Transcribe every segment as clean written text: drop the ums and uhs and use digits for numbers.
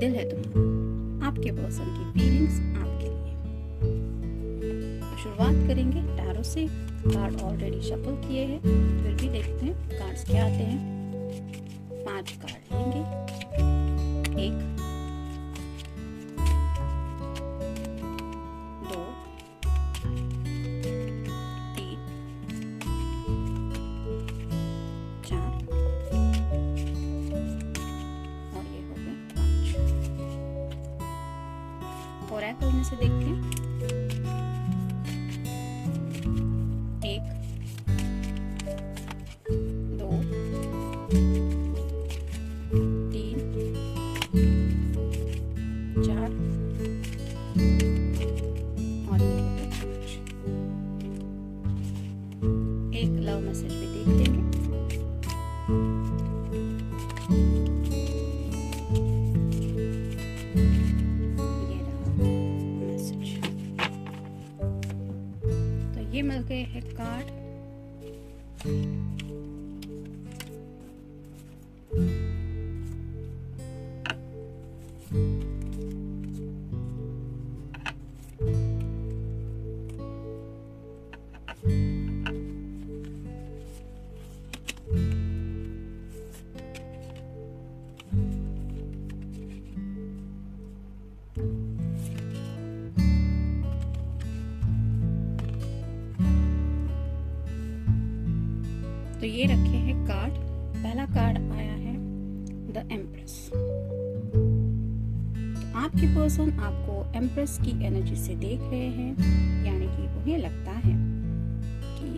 दिल है तुम्हारा, आपके पर्सन की फीलिंग्स आपके लिए। तो शुरुआत करेंगे टैरो से। कार्ड ऑलरेडी शफल किए हैं, फिर भी देखते हैं कार्ड्स क्या आते हैं। 5 कार्ड लेंगे। 1 2 3 4 और ये हो गए 5। ओरेकल में से देखते हैं। 1 2 3 4 और ये हो गए 5। एक लव मैसेज भी देख लेंगे। ये रहा मैसेज। तो ये मिल गए हैं कार्ड। तो ये रखे हैं कार्ड। पहला कार्ड आया है द एम्प्रेस। तो आपके पर्सन आपको एम्प्रेस की एनर्जी से देख रहे हैं, यानी कि उन्हें लगता है कि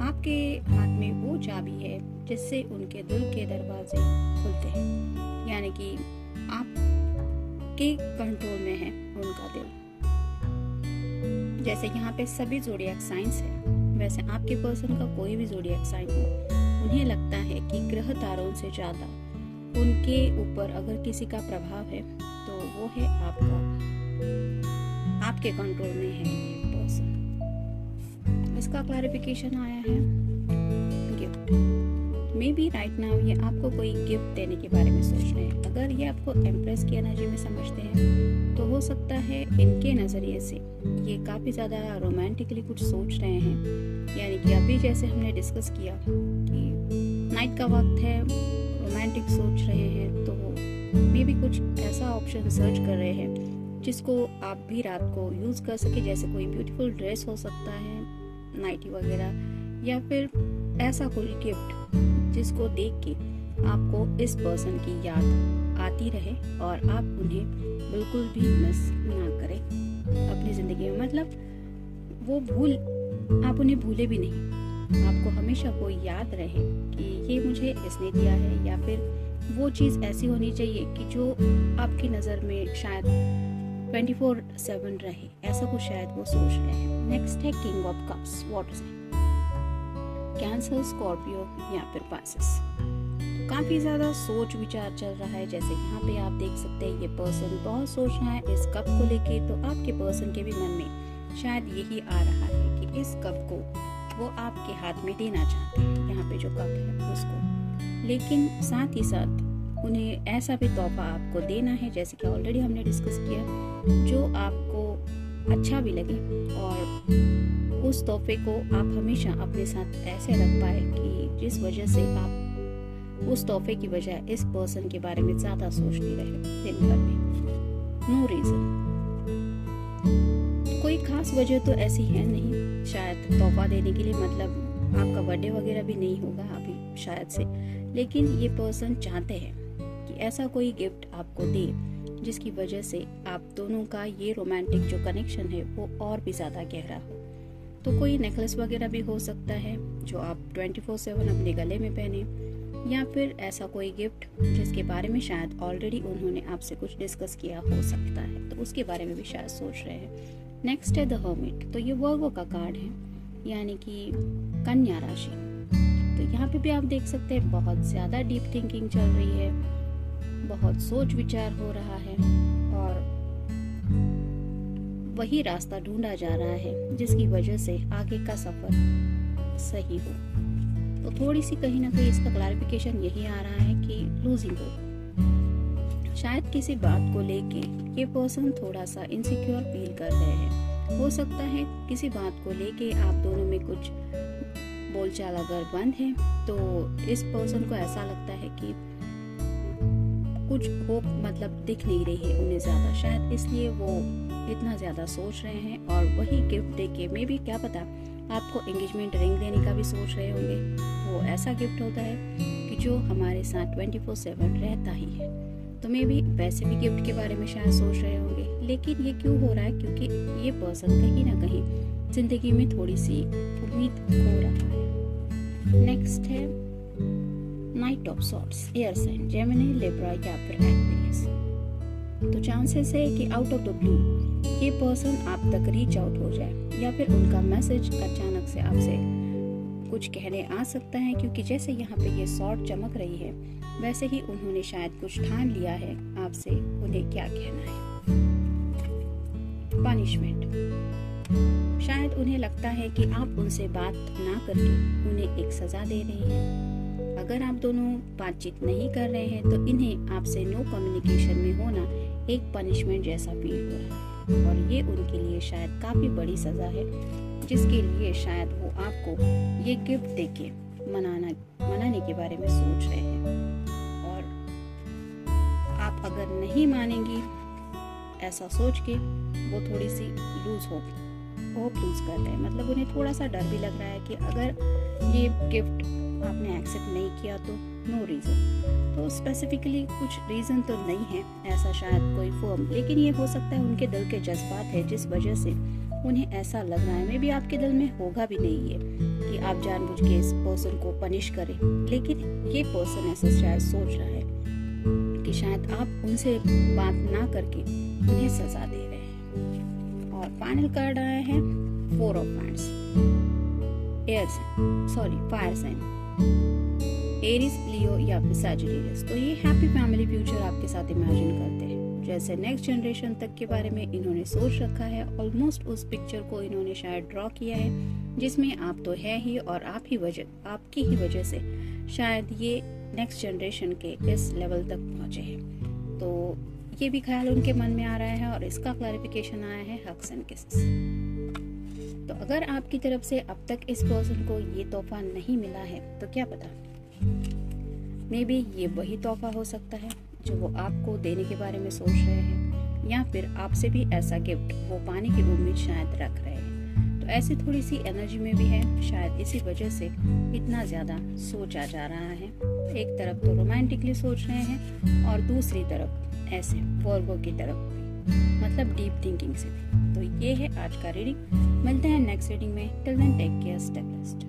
आपके हाथ में वो चाबी है जिससे उनके दिल के दरवाजे खुलते हैं, यानी कि आपके कंट्रोल में है उनका दिल। जैसे यहाँ पे सभी ज़ोडिएक साइंस है, वैसे आपके पर्सन का कोई भी ज़ोडिएक साइन हो, उन्हें लगता है कि ग्रह तारों से ज़्यादा उनके ऊपर अगर किसी का प्रभाव है तो वो है आपका। आपके कंट्रोल में है ये पर्सन। इसका क्लैरिफिकेशन आया है gift. May be right now ये आपको कोई गिफ्ट देने के बारे में सोच रहे हैं। अगर ये आपको एम्प्रेस की एनर्जी में समझते हैं तो हो सकता है इनके नज़रिए से ये काफ़ी ज़्यादा रोमांटिकली कुछ सोच रहे हैं, यानी कि अभी जैसे हमने डिस्कस किया कि नाइट का वक्त है, रोमांटिक सोच रहे हैं, तो मे बी कुछ ऐसा ऑप्शन सर्च कर रहे हैं जिसको आप भी रात को यूज़ कर सके। जैसे कोई ब्यूटीफुल ड्रेस हो सकता है, नाइटी वगैरह, या फिर ऐसा कोई गिफ्ट जिसको देख के आपको इस पर्सन की याद आती रहे और आप उन्हें बिल्कुल भी मिस ना करें अपनी ज़िंदगी में। मतलब वो आप उन्हें भूले भी नहीं, आपको हमेशा वो याद रहे कि ये मुझे इसने दिया है, या फिर वो चीज़ ऐसी होनी चाहिए कि जो आपकी नज़र में शायद 24/7 रहे, ऐसा कुछ शायद वो सोच रहे हैं। नेक्स्ट है king of cups, water sign, Cancer, Scorpio या फिर पाइसेस। काफ़ी ज़्यादा सोच विचार चल रहा है। जैसे यहाँ पे आप देख सकते हैं ये पर्सन बहुत सोच रहा है इस कप को लेके। तो आपके पर्सन के भी मन में शायद यही आ रहा है कि इस कप को वो आपके हाथ में देना चाहते हैं, यहाँ पे जो कप है उसको। लेकिन साथ ही साथ उन्हें ऐसा भी तोहफा आपको देना है, जैसे कि ऑलरेडी हमने डिस्कस किया, जो आपको अच्छा भी लगे और उस तोहफे को आप हमेशा अपने साथ ऐसे रख पाए कि जिस वजह से आप उस तोहफे की बजाय इस पर्सन के बारे में ज़्यादा सोचती रहे दिन भर में। नो रीज़न, कोई खास वजह तो ऐसी है नहीं शायद तोहफा देने के लिए। मतलब आपका बर्थडे वगैरह भी नहीं होगा अभी शायद से, लेकिन ये पर्सन चाहते हैं कि ऐसा कोई गिफ्ट आपको दे जिसकी वजह से आप दोनों का ये रोमांटिक जो कनेक्शन है वो और भी ज़्यादा गहरा हो। तो कोई नेकलेस वगैरह भी हो सकता है जो आप 24/7 अपने गले में पहने, या फिर ऐसा कोई गिफ्ट जिसके बारे में शायद ऑलरेडी उन्होंने आपसे कुछ डिस्कस किया हो सकता है, तो उसके बारे में भी शायद सोच रहे हैं। नेक्स्ट है द हर्मिट। तो ये वर्गो का कार्ड है, यानी कि कन्या राशि। तो यहाँ पे भी आप देख सकते हैं बहुत ज़्यादा डीप थिंकिंग चल रही है, बहुत सोच विचार हो रहा है और वही रास्ता ढूंढा जा रहा है जिसकी वजह से आगे का सफ़र सही हो। तो थोड़ी सी कहीं ना कहीं इसका क्लैरिफिकेशन यही आ रहा है कि लूजिंग हो, शायद किसी बात को लेके ये पर्सन थोड़ा सा इनसिक्योर फील कर रहे हैं। हो सकता है किसी बात को लेके आप दोनों में कुछ बोलचाल अगर बंद है तो इस पर्सन को ऐसा लगता है कि कुछ होप मतलब दिख नहीं रही है उन्हें ज़्यादा, शायद इसलिए वो इतना ज़्यादा सोच रहे हैं। और वही गिफ्ट देके मे बी क्या पता आपको एंगेजमेंट रिंग देने का भी सोच रहे होंगे। वो ऐसा गिफ्ट होता है कि जो हमारे साथ 24/7 रहता ही है। तो मे बी वैसे भी गिफ्ट के बारे में शायद सोच रहे होंगे, लेकिन ये क्यों हो रहा है? क्योंकि ये पर्सन कहीं ना कहीं जिंदगी में थोड़ी सी उम्मीद खो रहा है। नेक्स्ट है knight of swords, air sign, Gemini, Libra या फिर एक्वेरियस। तो चांसेस है कि आउट ऑफ द ब्लू ये पर्सन आप तक रीच आउट हो जाए या फिर उनका मैसेज अचानक से आपसे कुछ कहने आ सकता है, क्योंकि जैसे यहाँ पे ये सॉर्ट चमक रही है वैसे ही उन्होंने शायद कुछ ठान लिया है आपसे उन्हें क्या कहना है। पनिशमेंट, शायद उन्हें लगता है कि आप उनसे बात ना करके उन्हें एक सजा दे रही हैं। अगर आप दोनों बातचीत नहीं कर रहे हैं तो इन्हें आपसे नो कम्युनिकेशन में होना एक पनिशमेंट जैसा फील हो रहा है, और ये उनके लिए शायद काफी बड़ी सजा है, जिसके लिए शायद वो आपको ये गिफ्ट देके मनाने के बारे में सोच रहे हैं। और आप अगर नहीं मानेंगी ऐसा सोच के, वो थोड़ी सी होप लूज कर रहे हैं। मतलब उन्हें थोड़ा सा डर भी लग रहा है कि अगर ये गिफ्ट आपने एक्सेप्ट नहीं किया तो नो रीज़न। तो स्पेसिफिकली कुछ रीज़न तो नहीं है ऐसा शायद कोई फर्म, लेकिन ये हो सकता है उनके दिल के जज्बात है जिस वजह से उन्हें ऐसा लग रहा है। मे बी आपके दिल में होगा भी नहीं है कि आप जानबूझ के इस पर्सन को पनिश करें, लेकिन ये पर्सन ऐसा शायद सोच रहा है कि शायद आप उनसे बात ना करके उन्हें सजा दे रहे हैं। और फाइनल कार्ड आया है 4 of wands, fire sign, Aries, Leo या फिर सैजिटेरियस। तो ये हैप्पी फैमिली फ्यूचर आपके साथ इमेजिन करते हैं। जैसे नेक्स्ट जनरेशन तक के बारे में इन्होंने सोच रखा है। ऑलमोस्ट उस पिक्चर को इन्होंने शायद ड्रॉ किया है जिसमें आप तो है ही, और आपकी ही वजह से शायद ये नेक्स्ट जनरेशन के इस लेवल तक पहुंचे हैं। तो ये भी ख्याल उनके मन में आ रहा है, और इसका क्लैरिफिकेशन आया है हग्स एंड किसेस। तो अगर आपकी तरफ से अब तक इस पर्सन को ये तोहफा नहीं मिला है तो क्या पता, मे बी ये वही तोहफा हो सकता है जो वो आपको देने के बारे में सोच रहे हैं, या फिर आपसे भी ऐसा गिफ्ट वो पाने की उम्मीद शायद रख रहे हैं। तो ऐसी थोड़ी सी एनर्जी में भी है, शायद इसी वजह से इतना ज़्यादा सोचा जा रहा है। एक तरफ तो रोमांटिकली सोच रहे हैं और दूसरी तरफ ऐसे वर्गो की तरफ भी, मतलब डीप थिंकिंग से भी। तो ये है आज का रीडिंग। मिलते हैं नेक्स्ट रीडिंग में। Till then take care, stay blessed.